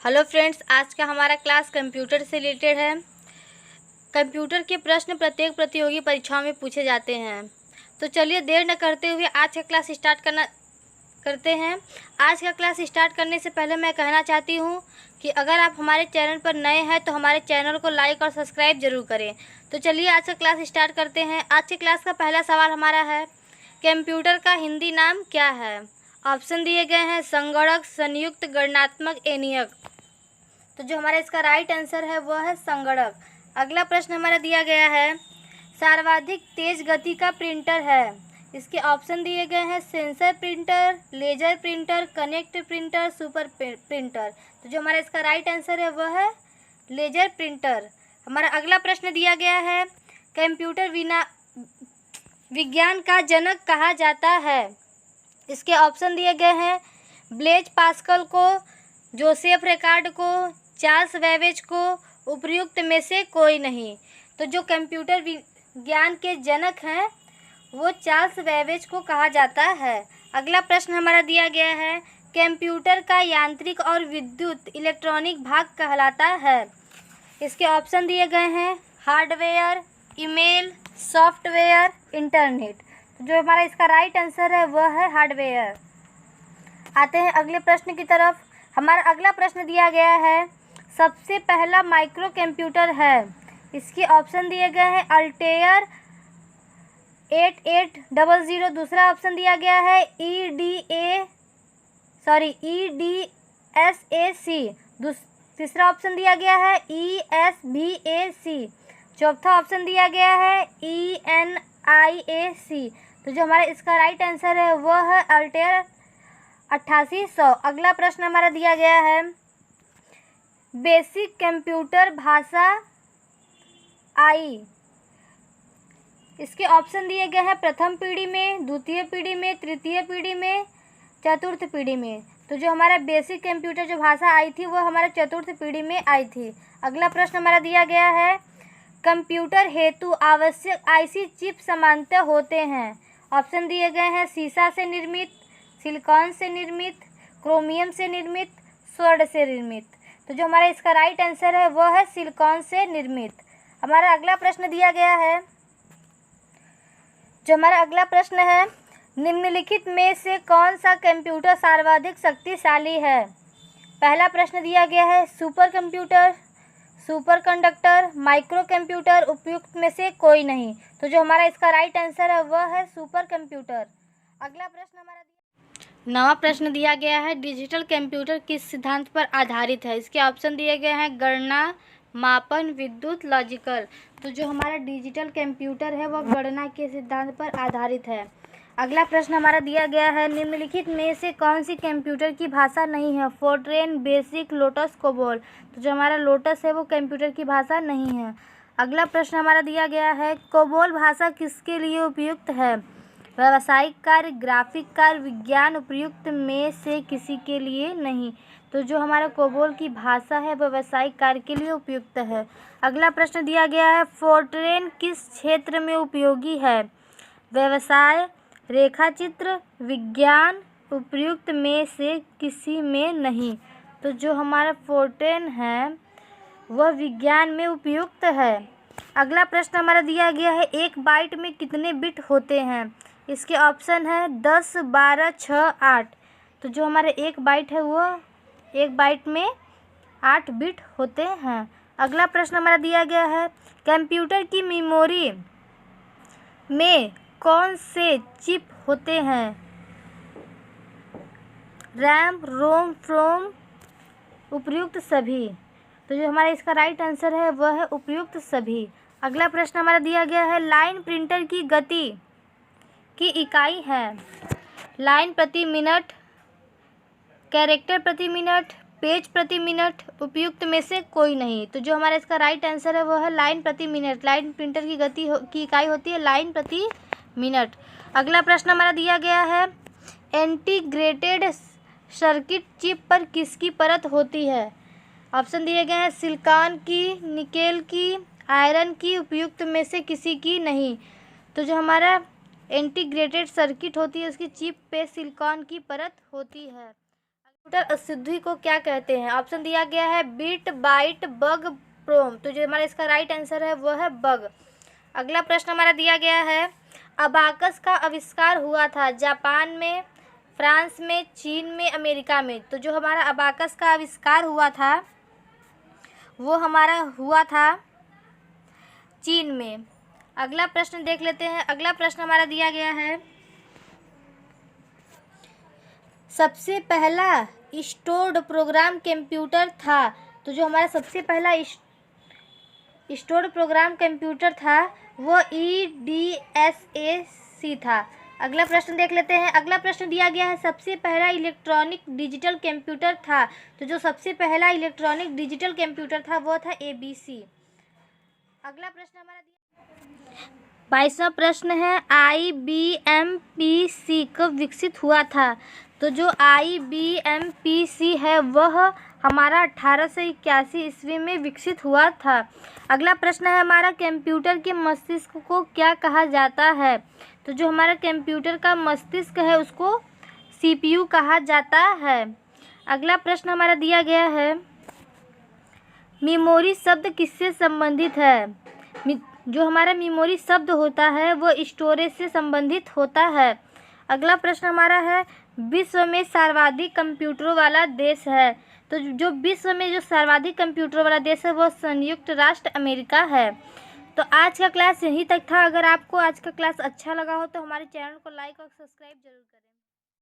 Hello friends, आज का हमारा क्लास कंप्यूटर से रिलेटेड है। कंप्यूटर के प्रश्न प्रत्येक प्रतियोगी परीक्षाओं में पूछे जाते हैं। तो चलिए देर न करते हुए आज का क्लास स्टार्ट करते हैं। आज का क्लास स्टार्ट करने से पहले मैं कहना चाहती हूँ कि अगर आप हमारे चैनल पर नए हैं तो हमारे चैनल को लाइक और सब्सक्राइब जरूर करें। तो चलिए आज का क्लास स्टार्ट करते हैं। आज के क्लास का पहला सवाल हमारा है, कंप्यूटर का हिंदी नाम क्या है? ऑप्शन दिए गए हैं संगणक, संयुक्त, गणनात्मक, एनियक। तो जो हमारा इसका राइट आंसर है वो है संगणक। अगला प्रश्न हमारा दिया गया है, सर्वाधिक तेज गति का प्रिंटर है। इसके ऑप्शन दिए गए हैं sensor printer, laser printer, connect printer, super printer. तो जो हमारा इसका राइट आंसर है वो है लेजर प्रिंटर। हमारा अगला प्रश्न दिया गया है, कंप्यूटर विज्ञान का जनक कहा जाता है। इसके ऑप्शन दिए गए हैं ब्लेज पास्कल को, जोसेफ रिकार्ड को, चार्ल्स बेबेज को, उपर्युक्त में से कोई नहीं। तो जो कंप्यूटर विज्ञान के जनक हैं वो चार्ल्स बेबेज को कहा जाता है। अगला प्रश्न हमारा दिया गया है, कंप्यूटर का यांत्रिक और विद्युत इलेक्ट्रॉनिक भाग कहलाता है। इसके ऑप्शन दिए गए हैं हार्डवेयर, ईमेल, सॉफ्टवेयर, इंटरनेट। तो जो हमारा इसका राइट आंसर है वह है हार्डवेयर। आते हैं अगले प्रश्न की तरफ। हमारा अगला प्रश्न दिया गया है, सबसे पहला माइक्रो कंप्यूटर है। इसके ऑप्शन दिए गए हैं अल्टेयर 8800। दूसरा ऑप्शन दिया गया है EDSAC। तीसरा ऑप्शन दिया गया है ESVAC। चौथा ऑप्शन दिया गया है ENIAC। तो जो हमारा इसका राइट आंसर है वह है अल्टेयर 8800। अगला प्रश्न हमारा दिया गया है, बेसिक कंप्यूटर भाषा आई। इसके ऑप्शन दिए गए हैं प्रथम पीढ़ी में, द्वितीय पीढ़ी में, तृतीय पीढ़ी में, चतुर्थ पीढ़ी में। तो जो हमारा बेसिक कंप्यूटर जो भाषा आई थी वो हमारा चतुर्थ पीढ़ी में आई थी। अगला प्रश्न हमारा दिया गया है, कंप्यूटर हेतु आवश्यक आईसी चिप सामान्यतः होते हैं। ऑप्शन दिए गए हैं शीशा से निर्मित, सिलिकॉन से निर्मित, क्रोमियम से निर्मित, स्वर्ण से निर्मित। तो जो हमारा इसका राइट आंसर है वह है सिलिकॉन से निर्मित। हमारा अगला प्रश्न दिया गया है, जो हमारा अगला प्रश्न है, निम्नलिखित में से कौन सा कंप्यूटर सर्वाधिक शक्तिशाली है? पहला प्रश्न दिया गया है super computer, super conductor, micro computer, उपयुक्त में से कोई नहीं। तो जो हमारा इसका राइट आंसर है वह है सुपर कंप्यूटर। अगला प्रश्न हमारा नवा प्रश्न दिया गया है, डिजिटल कंप्यूटर किस सिद्धांत पर आधारित है? इसके ऑप्शन दिए गए हैं गणना, मापन, विद्युत, लॉजिकल। तो जो हमारा डिजिटल कंप्यूटर है वह गणना के सिद्धांत पर आधारित है। अगला प्रश्न हमारा दिया गया है, निम्नलिखित में से कौन सी कंप्यूटर की भाषा नहीं है? Fortran, basic, lotus, COBOL. तो जो हमारा लोटस है वो कंप्यूटर की भाषा नहीं है। अगला प्रश्न हमारा दिया गया है, कोबोल भाषा किसके लिए उपयुक्त है? व्यावसायिक कार्य, ग्राफिक कार्य, विज्ञान, उपयुक्त में से किसी के लिए नहीं। तो जो हमारा कोबोल की भाषा है वह व्यावसायिक कार्य के लिए उपयुक्त है। अगला प्रश्न दिया गया है, फोर्ट्रेन किस क्षेत्र में उपयोगी है? व्यवसाय, रेखाचित्र, विज्ञान, उपयुक्त में से किसी में नहीं। तो जो हमारा फोर्ट्रेन है वह विज्ञान में उपयुक्त है। अगला प्रश्न हमारा दिया गया है, एक बाइट में कितने बिट होते हैं? इसके ऑप्शन है 10, 12, 6, 8। तो जो हमारे एक बाइट है वो एक बाइट में 8 बिट होते हैं। अगला प्रश्न हमारा दिया गया है, कंप्यूटर की मेमोरी में कौन से चिप होते हैं? रैम, रोम, फ्रोम, उपयुक्त सभी। तो जो हमारा इसका राइट आंसर है वह है उपयुक्त सभी। अगला प्रश्न हमारा दिया गया है, लाइन प्रिंटर की गति की इकाई है। लाइन प्रति मिनट, कैरेक्टर प्रति मिनट, पेज प्रति मिनट, उपयुक्त में से कोई नहीं। तो जो हमारा इसका राइट आंसर है वो है लाइन प्रति मिनट। लाइन प्रिंटर की गति की इकाई होती है लाइन प्रति मिनट। अगला प्रश्न हमारा दिया गया है, इंटीग्रेटेड सर्किट चिप पर किसकी परत होती है? ऑप्शन दिए गए हैं सिलिकॉन की, निकेल की, आयरन की, उपयुक्त में से किसी की नहीं। तो जो हमारा इंटीग्रेटेड सर्किट होती है उसकी चिप पे सिलिकॉन की परत होती है। कंप्यूटर अशुद्धि को क्या कहते हैं? ऑप्शन दिया गया है बिट, बाइट, बग, प्रोम। तो जो हमारा इसका राइट आंसर है वो है बग। अगला प्रश्न हमारा दिया गया है, अबाकस का आविष्कार हुआ था जापान में, फ्रांस में, चीन में, अमेरिका में। तो जो हमारा अबाकस का आविष्कार हुआ था वो हमारा हुआ था चीन में। अगला प्रश्न देख लेते हैं। अगला प्रश्न हमारा दिया गया है, सबसे पहला स्टोर्ड प्रोग्राम कंप्यूटर था। तो जो हमारा सबसे पहला स्टोर्ड प्रोग्राम कंप्यूटर था वो EDSAC था। अगला प्रश्न देख लेते हैं। अगला प्रश्न दिया गया है, सबसे पहला इलेक्ट्रॉनिक डिजिटल कंप्यूटर था। तो जो सबसे पहला इलेक्ट्रॉनिक डिजिटल कंप्यूटर था वो था ABC। अगला प्रश्न हमारा 22वां प्रश्न है, IBM PC कब विकसित हुआ था? तो जो IBM PC है वह हमारा 1881 ईस्वी में विकसित हुआ था। अगला प्रश्न है हमारा, कंप्यूटर के मस्तिष्क को क्या कहा जाता है? तो जो हमारा कंप्यूटर का मस्तिष्क है उसको CPU कहा जाता है। अगला प्रश्न हमारा दिया गया है, मेमोरी शब्द किससे संबंधित है? जो हमारा मेमोरी शब्द होता है वो स्टोरेज से संबंधित होता है। अगला प्रश्न हमारा है, विश्व में सर्वाधिक कंप्यूटरों वाला देश है। तो जो विश्व में जो सर्वाधिक कंप्यूटरों वाला देश है वो संयुक्त राष्ट्र अमेरिका है। तो आज का क्लास यहीं तक था। अगर आपको आज का क्लास अच्छा लगा हो तो हमारे चैनल को लाइक और सब्सक्राइब जरूर करें।